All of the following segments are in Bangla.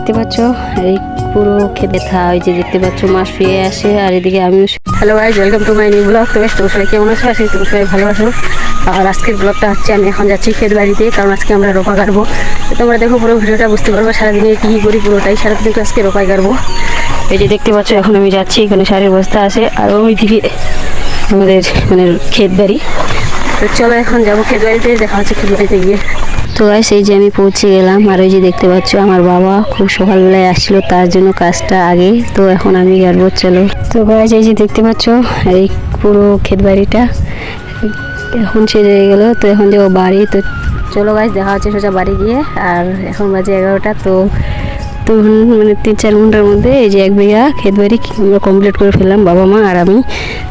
দেখতে পাচ্ছ এই পুরো খেতে ওই যে দেখতে পাচ্ছ মা শুয়ে আসে আর এদিকে আমিও। Hello guys, welcome to my new blog. তো তোমরা সবাই কেমন আছো? আজকে তোমরা সবাই ভালো আছো। আর আজকের ব্লগটা হচ্ছে আমি এখন যাচ্ছি ক্ষেত বাড়িতে, কারণ আজকে আমরা রোপা কাটবো। তো তোমরা দেখো পুরো ভিডিওটা বুঝতে পারবো সারাদিনে কী করি, পুরোটাই সারাদিন তো আজকে রোপাই কাটবো। এই যে দেখতে পাচ্ছ এখন আমি যাচ্ছি, এখানে সারের বস্তা আছে আর ওই দিকে আমাদের মানে ক্ষেত বাড়ি। তো চলো এখন যাবো ক্ষেত বাড়িতে, দেখা হচ্ছে ক্ষেত বাড়িতে গিয়ে। তো গাইস এই যে আমি পৌঁছে গেলাম আর ওই যে দেখতে পাচ্ছ আমার বাবা খুব সকালবেলায় আসছিল, তার জন্য কাজটা আগে। তো এখন আমি যাবো, চলো। তো গাইস এই যে দেখতে পাচ্ছ এই পুরো ক্ষেত বাড়িটা এখন শেষ হয়ে গেলো। তো এখন যাবো বাড়ি। তো চলো গাইস দেখা হচ্ছে সোজা বাড়ি গিয়ে। আর এখন বাজে 11টা। তো মানে 3-4 ঘন্টার মধ্যে এই যে 1 বিঘা ক্ষেত বাড়ি আমরা কমপ্লিট করে ফেললাম, বাবা মা আর আমি।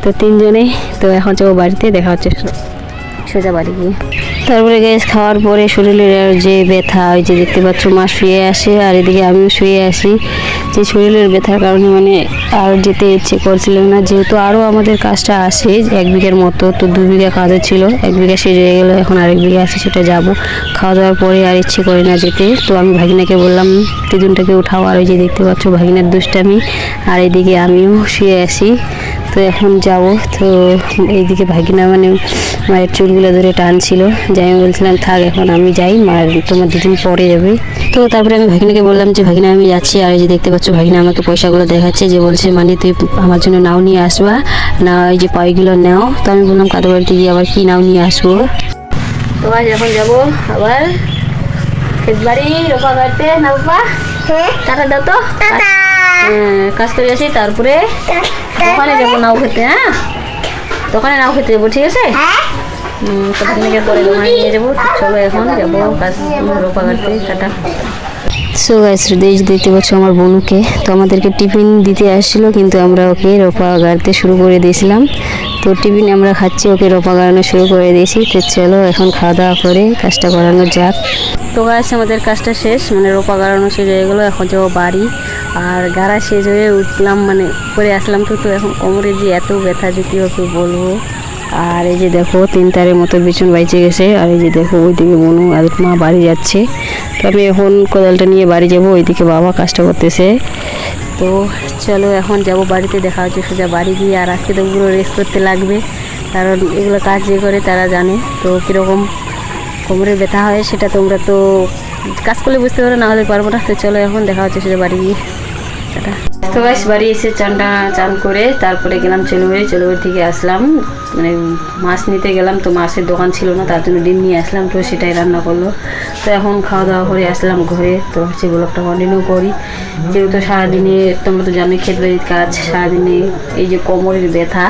তো 3 জনে। তো এখন যাবো বাড়িতে, দেখা হচ্ছে সোজা বাড়ি গিয়ে। তারপরে গ্যাস খাওয়ার পরে শরীরের যে ব্যথা, ওই যে দেখতে পাচ্ছ মা শুয়ে আসে আর এদিকে আমিও শুয়ে আসি। যে শরীরের ব্যথার কারণে মানে আর যেতে ইচ্ছে করছিল না, যেহেতু আরও আমাদের কাজটা আসে 1 বিঘার মতো। তো 2 বিঘা কাজও ছিল, 1 বিঘা শেষ হয়ে গেলো, এখন আরেক বিঘা আছে, সেটা যাব। খাওয়া দাওয়ার পরে আর ইচ্ছে করে না যেতে। তো আমি ভাগিনাকে বললাম তিনজনটাকে উঠাও, আর ওই যে দেখতে পাচ্ছ ভাগিনার দুষ্টামি। আর এদিকে আমিও শুয়ে আসি। তো এখন যাব। তো এইদিকে ভাগিনা মানে মায়ের চুলগুলো ধরে টানছিল, যাই আমি বলছিলাম থাক এখন আমি যাই, মার তোমার 2 দিন পরে যাবে। তো তারপরে আমি ভাগিনাকে বললাম যে ভাগিনা আমি যাচ্ছি। আর এই যে দেখতে পাচ্ছ ভাগিনা আমাকে পয়সাগুলো দেখাচ্ছে, যে বলছে মানে তুই আমার জন্য নাও নিয়ে আসবা না, এই যে পাইগুলো নাও। তো আমি বললাম কাদো বাড়িতে গিয়ে আবার কি নাও নিয়ে আসবো। তো আজ এখন যাবো আবার ক্ষেত বাড়ি রোপা কাটতে। না বাবা টাটা দাও তো, কাজ করে আসি, তারপরে দোকানে যাবো নাও খেতে। হ্যাঁ দোকানে নাও খেতে যাবো, ঠিক আছে? তো ভাগিনাকে পরে দোকানে নিয়ে যাবো। চলো এখন যাবো কাজ রোপা কাটতে, টাটা। সো গাইস দেখতে পাচ্ছ আমার বোনকে, তো আমাদেরকে টিফিন দিতে আসছিল, কিন্তু আমরা ওকে রোপা গাড়তে শুরু করে দিয়েছিলাম। তো টিফিন আমরা খাচ্ছি, ওকে রোপা গাড়ানো শুরু করে দিয়েছি। তো চলো এখন খাওয়া দাওয়া করে কাজটা করানো যাক। তো গাইস আমাদের কাজটা শেষ, মানে রোপা গাড়ানো শেষ হয়ে গেলো, এখন যাবো বাড়ি। আর গাড়া শেষ হয়ে উঠলাম, মানে করে আসলাম। তো এখন কোমরে যে এত ব্যথা যে কী ওকে বলবো। আর এই যে দেখো 3 তারের মতো বিছন বাইচে গেছে। আর এই যে দেখো ওইদিকে মনু আর মা বাড়ি যাচ্ছে। তো আমি এখন কোদালটা নিয়ে বাড়ি যাবো, ওইদিকে বাবা কাজটা করতেছে। তো চলো এখন যাব বাড়িতে, দেখা হচ্ছে সোজা বাড়ি গিয়ে। আর আজকে তো পুরো রেস্ট করতে লাগবে, কারণ এগুলো কাজ যে করে তারা জানে তো কীরকম কোমরে ব্যথা হয়, সেটা তোমরা তো কাজ করলে বুঝতে পারো, না হলে পারবো না। তো চলো এখন দেখা হচ্ছে সোজা বাড়ি গিয়ে, টাটা। তো গাইস বাড়ি এসে চান করে তারপরে গেলাম চেলুবাড়ি থেকে আসলাম, মানে মাছ নিতে গেলাম। তো মাছের দোকান ছিল না, তার জন্য ডিম নিয়ে আসলাম, তো সেটাই রান্না করলো। তো এখন খাওয়া দাওয়া করে আসলাম ঘরে। তো হচ্ছে ব্লগটা কন্টিনিউ করি, যেহেতু সারাদিনে তোমরা তো জানোই ক্ষেত বাড়ির কাজ, সারাদিনে এই যে কোমরের ব্যথা।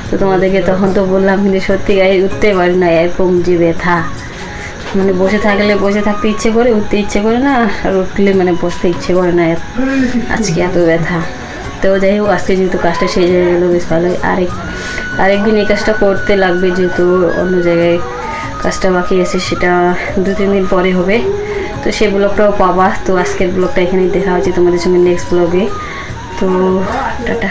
তো তোমাদেরকে তখন তো বললাম, কিন্তু সত্যি গায়ে উঠতে পারি না, এরকম যে ব্যথা, মানে বসে থাকলে বসে থাকতে ইচ্ছে করে, উঠতে ইচ্ছে করে না, আর উঠলে মানে বসতে ইচ্ছে করে না, আজকে এত ব্যথা। তো যাই হোক আজকে যেহেতু কাজটা শেষ হয়ে গেলো, বেশ ভালোই। আরেকদিন এই কাজটা করতে লাগবে, যেহেতু অন্য জায়গায় কাজটা বাকি আছে, সেটা 2-3 দিন পরে হবে। তো সেই ব্লগটাও পাবা। তো আজকের ব্লগটা এখানেই, দেখা হচ্ছে তোমাদের সঙ্গে নেক্সট ব্লগে। তো টাটা।